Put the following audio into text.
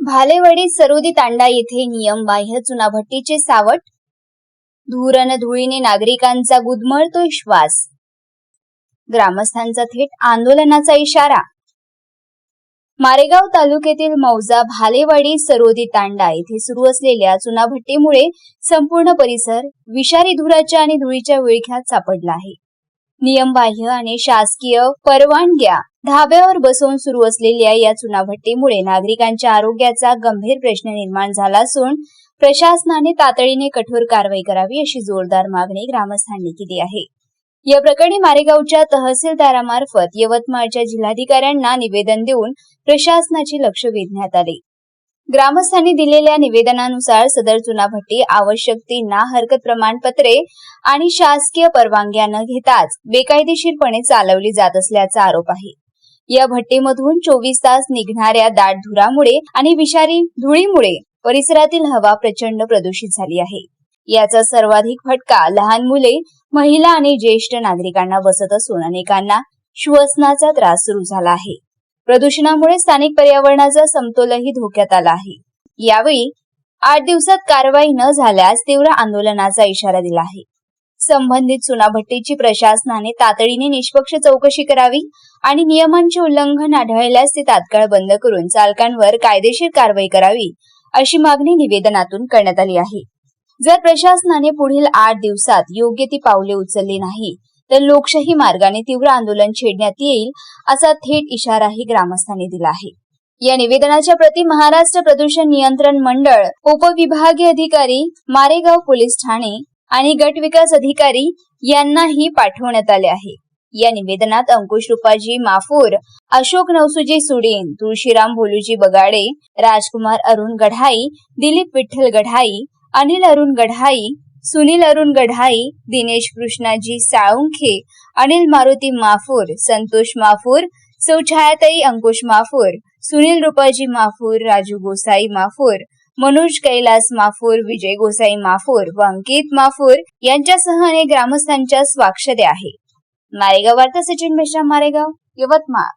भालेवाडी सरोदी तांडा येथे नियमबाह्य चुनाभट्टीचे सावट, धूर अन धुळीने नागरिकांचा गुदमरतोय श्वास, ग्रामस्थांचा थेट आंदोलनाचा इशारा। मारेगाव तालुक्यातील मौजा भालेवाडी सरोदी तांडा येथे सुरू असलेल्या चुनाभट्टीमुळे संपूर्ण परिसर विषारी धुराच्या आणि धुळीच्या विळख्यात सापडला आहे। नियमबाह्य आणि शासकीय परवानग्या धाब्यावर बसवून सुरू असलेल्या या चुनाभट्टीमुळे नागरिकांच्या आरोग्याचा गंभीर प्रश्न निर्माण झाला असून प्रशासनाने तातडीने कठोर कारवाई करावी अशी जोरदार मागणी ग्रामस्थांनी केली आहे। या प्रकरणी मारेगावच्या तहसीलदारामार्फत यवतमाळच्या जिल्हाधिकाऱ्यांना निवेदन देऊन प्रशासनाचे लक्ष वेधण्यात आले। ग्रामस्थांनी दिलेल्या निवेदनानुसार सदर चुनाभट्टी आवश्यक ती ना हरकत प्रमाणपत्रे आणि शासकीय परवानग्या न घेताच बेकायदेशीरपणे चालवली जात असल्याचा आरोप आहे। या भट्टीमधून 24 तास निघणाऱ्या दाट धुरामुळे आणि विषारी धुळीमुळे परिसरातील हवा प्रचंड प्रदूषित झाली आहे। याचा सर्वाधिक फटका लहान मुले, महिला आणि ज्येष्ठ नागरिकांना बसत असून अनेकांना श्वसनाचा त्रास सुरू झाला आहे। प्रदूषणामुळे स्थानिक पर्यावरणाचा समतोलही धोक्यात आला आहे। यावेळी 8 दिवसात कारवाई न झाल्यास तीव्र आंदोलनाचा इशारा दिला आहे। संबंधित चुनाभट्टीची प्रशासनाने तातडीने निष्पक्ष चौकशी करावी आणि नियमांचे उल्लंघन आढळल्यास ते तात्काळ बंद करून चालकांवर कायदेशीर कारवाई करावी अशी मागणी निवेदनातून करण्यात आली आहे। जर प्रशासनाने पुढील 8 दिवसात योग्य ती पावले उचलली नाही तर लोकशाही मार्गाने तीव्र आंदोलन छेडण्यात येईल असा थेट इशाराही ग्रामस्थांनी दिला आहे। या निवेदनाच्या प्रती महाराष्ट्र प्रदूषण नियंत्रण मंडळ, उपविभागीय अधिकारी, मारेगाव पोलीस ठाणे आणि गट विकास अधिकारी यांनाही पाठवण्यात आले आहे। या निवेदनात अंकुश रुपाजी माफूर, अशोक नवसुजी सुडीन, तुळशीराम भोलूजी बगाडे, राजकुमार अरुण गढाई, दिलीप विठ्ठल गढाई, अनिल अरुण गढाई, सुनील अरुण गढाई, दिनेश कृष्णाजी साळुंखे, अनिल मारुती माफूर, संतोष माफूर, सौ छायाताई अंकुश माफूर, सुनील रुपाजी माफूर, राजू गोसाई माफूर, मनोज कैलास माफूर, विजय गोसाई माफूर व अंकित माफूर यांच्यासह अनेक ग्रामस्थांच्या स्वाक्षऱ्या आहे। मारेगाव वार्ता सचिन मेश्राम, मारेगाव, यवतमाळ।